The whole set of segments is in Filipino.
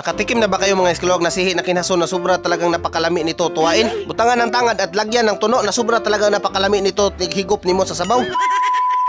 Nakatikim na ba kayo mga isklog na sihi na kinason na sobra talagang napakalami nito tuwain? Butangan ng tangad at lagyan ng tuno na sobra talagang napakalami nito higop nimo sa sabaw.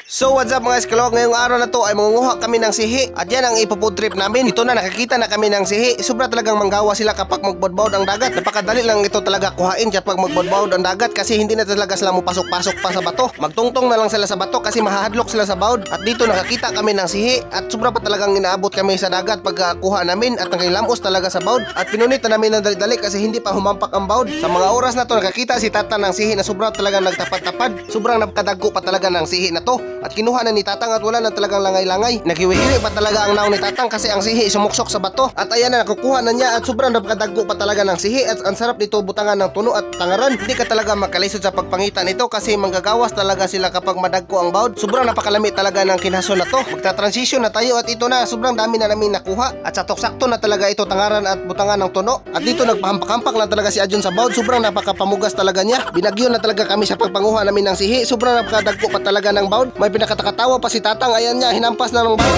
So what's up mga isklog, ngayong araw na to ay mangunguha kami ng sihi at yan ang ipo-food trip namin. Ito na, nakakita na kami ng sihi. Sobra talagang manggawa sila kapag magbodbawd ang dagat. Napakadali lang ito talaga kuhain kapag magbodbawd ang dagat kasi hindi na talaga sila mapasok-pasok pa sa bato. Magtungtong na lang sila sa bato kasi mahahadlok sila sa bawd. At dito nakakita kami ng sihi at sobra pa talagang inaabot kami sa dagat pagkuha namin at nakilamos talaga sa bawd. At pinunit na namin ng dali-dali kasi hindi pa humampak ang bawd. Sa mga oras na to nakakita si Tata ng sihi na sobra talagang nagtapad-tapad. Sobrang napakadagko pa talaga ng sihi na to. At kinuha na ni Tatang at wala na talagang langay-langay. Naghiwi-hiwi pa talaga ang naong ni Tatang kasi ang sihi sumuksok sa bato. At ayan na, nakukuha na niya at sobrang napakadagko pa talaga ng sihi at ang sarap nito butangan ng tuno at tangaran. Hindi ka talaga makalisod sa pagpangita nito kasi manggagawas talaga sila kapag madagko ang bawd. Sobrang napakalami talaga ng kinason na to. Magta-transition na tayo at ito na, sobrang dami na namin nakuha. At satok-sakto na talaga ito tangaran at butangan ng tuno. At dito nagpahampak-hampak lang talaga si Adjon sa bawd. Sobrang napakapamugas talaga niya. Binagyo na talaga kami sa pagpanguha namin ng sihi. Sobrang napakadagko pa talaga ng bawd. May pinakatakatawa pa si Tatang, ayan niya, hinampas na ng bawd.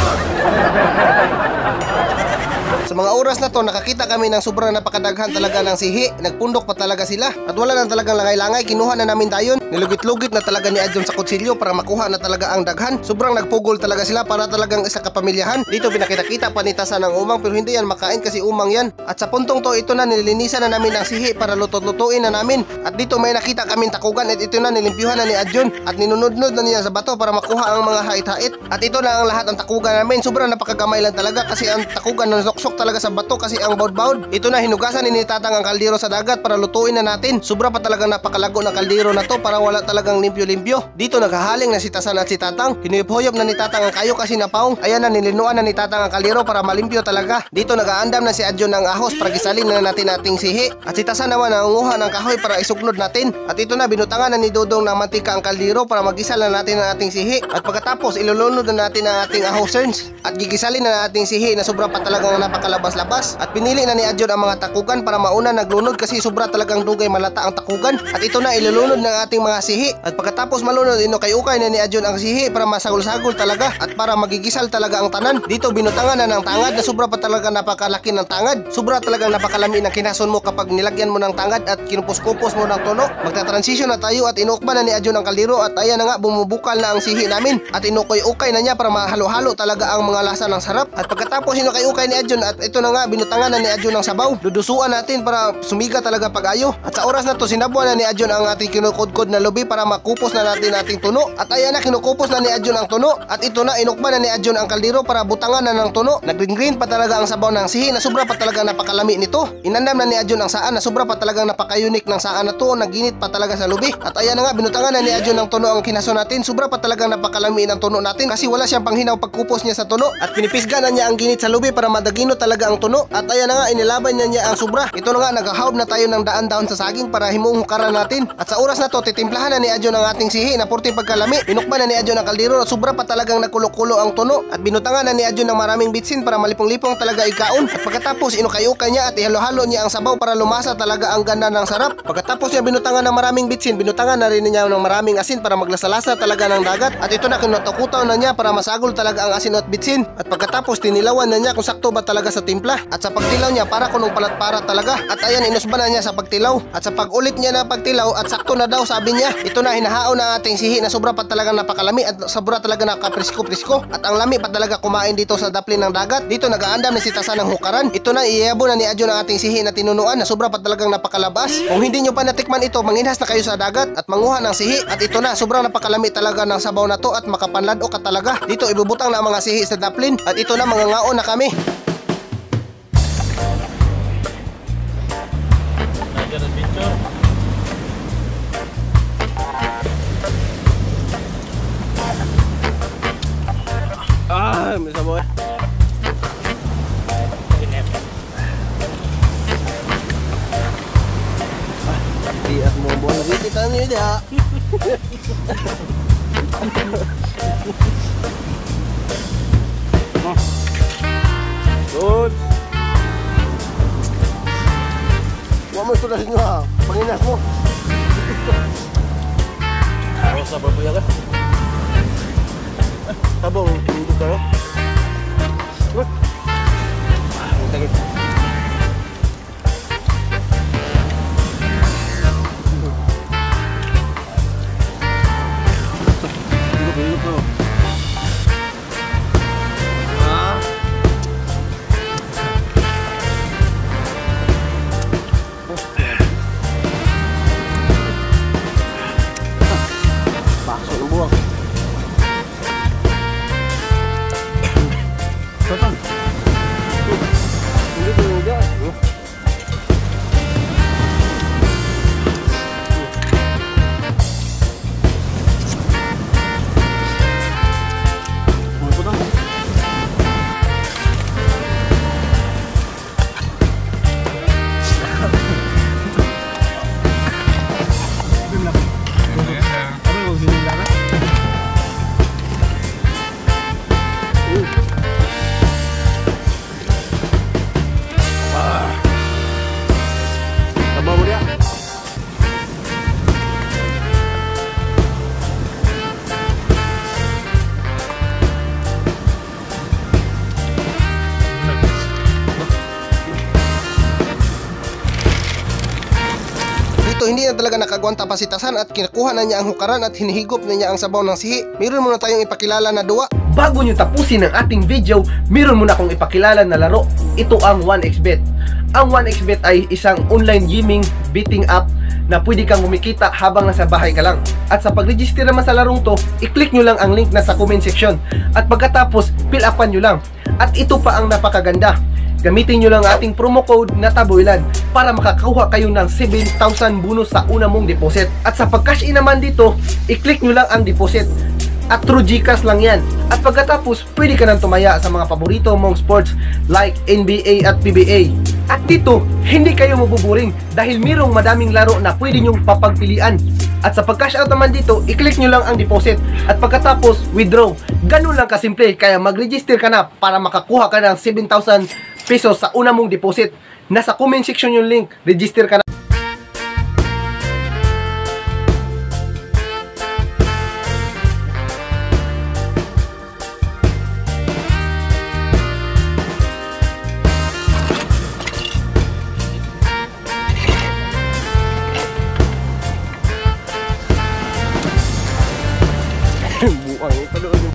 Sa mga oras na to nakakita kami ng sobrang napakadaghan talaga ng sihi. Nagpundok pa talaga sila at wala na talagang langay-langay. Kinuha na namin dayon. Nilugit-lugit na talaga ni Adjon sa kutsilyo para makuha na talaga ang daghan. Sobrang nagpugol talaga sila para talagang isa kapamilyahan. Dito pinakita-kita panitasan ng umang pero hindi yan makain kasi umang yan. At sa puntong to ito na nilinisan na namin ang sihi para luto-lutuin na namin. At dito may nakita kaming takugan at ito na nilimpyuhan na ni Adjon at ninunod-nod na niya sa bato para makuha ang mga hait-hait. At ito na ang lahat ng takugan namin. Sobrang napakagamay lang talaga kasi ang takugan nasoksok talaga sa bato kasi ang bawd-bawd. Ito na, hinugasan ni Tatang ang kaldero sa dagat para lutuin na natin. Sobra pa talagang napakalago ng kaldero na to para wala talagang limpyo-limpyo. Dito naghahaling na si Tasan at si Tatang. Hinuyop-huyop na ni Tatang ang kayo kasi napaong. Ayan na, nilinuan na ni Tatang ang kaldero para malimpyo talaga. Dito nag-aandam na si Adjon ng ahos para gisalin na natin ating sihi. At si Tasan naman nangunguha ng kahoy para isugnod natin. At ito na, binutangan na ni Dodong ng mantika ang kaldero para magisal na natin ang ating sihi. At pagkatapos ilulunod na natin ang ating ahosers at gigisalin na ating sihi na sobra pa talagang napakalabas-labas. At pinili na ni Adjon ang mga takugan para mauna naglunod kasi sobra talagang dugay malata ang takugan. At ito na, ilulunod ng ating mga sihi. At pagkatapos malunod, inukay-ukay na ni Adjon ang sihi para masagol-sagol talaga at para magigisal talaga ang tanan. Dito binutangan na ng tangad na sobra pa talaga napakalaki ng tangad. Sobra talagang napakalami ng kinason mo kapag nilagyan mo ng tangad at kinupos-kupos mo ng tono. Magta-transition na tayo at inukba na ni Adjon ang kaldero at ayan na nga, bumubukal na ang sihi namin. At inukay-ukay na niya para mahalo-halo talaga ang mga lasa ng sarap. At pagkatapos inukay-ukay ni Adjon at ito na nga, binutangan na ni Adjon ng sabaw. Dudusuan natin para sumiga talaga pag-ayo. At sa oras na to, sinabuan na ni Adjon ang ating kinukudkod na lubi para makupos na natin ating tuno. At ayan na, kinukupos na ni Adjon ang tuno. At ito na, inukba na ni Adjon ang kaldero para butangan na ng tuno. Nag-green pa talaga ang sabaw ng sihi na sobra pa talaga napakalami nito. Inandam na ni Adjon ang saan na sobra pa talagang napaka-unique ng saan na to. Naginit pa talaga sa lubi. At ayan na nga, binutangan na ni Adjon ng tuno ang kinaso natin. Sobra pa talagang napakalami ng tuno natin kasi wala siyang panghinaw pagkupos niya sa tuno. At pinipisga na niya ang ginit sa lubi para madagino talaga ang tuno. At ayan na nga, inilaban niya ang sobra. Ito na nga, naghahaob na tayo ng daan-daon sa saging para himuong hukaran natin. At sa oras na to, titimplahan na ni Adjon ang ating sihi na purti pagkalami. Pinukba na ni Adjon ang kaldero at sobra pa talagang nakulo-kulo ang tuno. At binutangan na ni Adjon ng maraming bitsin para malipong-lipong talaga ikaon. At pagkatapos, inukay-ukay niya at ihalo-halo niya ang sabaw para lumasa talaga ang ganda ng sarap. Pagkatapos niya binutangan ng maraming bitsin, binutangan na rin niya ng maraming asin para maglasalasa talaga ng dagat. At ito na, kinutukutaw na niya para masagol talaga ang asin at bitsin. At pagkatapos, tinilawan na niya kung sakto ba talaga sa timpla. At sa pagtilaw niya, para kunong palat-para talaga. At ayan, inusba na niya sa pagtilaw. At sa pag-ulit niya na pagtilaw at sakto na daw sabi niya. Ito na, hinahaon na ating sihi na sobra pa talaga napakalami at sobra talaga nakaprisko-prisko. At ang lami pa talaga kumain dito sa daplin ng dagat. Dito nag-aandam ni si Tasan ng hukaran. Ito na, iyabo na ni Adjon ang ating sihi na tinunuan na sobra pa talagang napakalabas. Kung hindi nyo pa natikman ito, manginhas na kayo sa dagat at manguha ng sihi. At ito na, sobrang napakalami talaga ng sabaw na to at makapanlado ka talaga. Dito ibubutang na ang mga sihi sa daplin. At ito na, mga ngaon na kami. May sabaw eh. Tiyak mo buwan na kita niyo dia. Good. Huwag mo sudah nyo ha. Panginas mo. Ako sa babuya ka. Tabong, hindi ka. Good. Thank you. hindi na talaga nakagwanta pa si Tasan at kinukuha na niya ang hukaran at hinihigop na niya ang sabaw ng sihi. Meron muna tayong ipakilala na duwa. Bago nyo tapusin ang ating video, meron muna akong ipakilala na laro. Ito ang 1xBet. Ang 1xBet ay isang online gaming betting app na pwede kang kumikita habang nasa bahay ka lang. At sa pag-register naman sa larong to, i-click nyo lang ang link na sa comment section. At pagkatapos, fill upan nyo lang. At ito pa ang napakaganda. Gamitin nyo lang ating promo code na Taboylan para makakuha kayo ng 7,000 bonus sa una mong deposit. At sa pag-cash in naman dito, i-click nyo lang ang deposit. At through GCash lang yan. At pagkatapos, pwede ka nang tumaya sa mga paborito mong sports like NBA at PBA. At dito, hindi kayo mabuboring dahil mayroong madaming laro na pwede nyong papagpilian. At sa pag-cash out naman dito, i-click nyo lang ang deposit. At pagkatapos, withdraw. Ganun lang kasimple. Kaya mag-register ka na para makakuha ka ng 7,000 pesos sa una mong deposit. Nasa comment section yung link. Register ka na.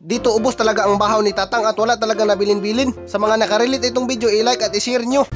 Dito ubos talaga ang bahaw ni Tatang at wala talaga nabilin-bilin. Sa mga nakarelate itong video, i-like at i-share nyo.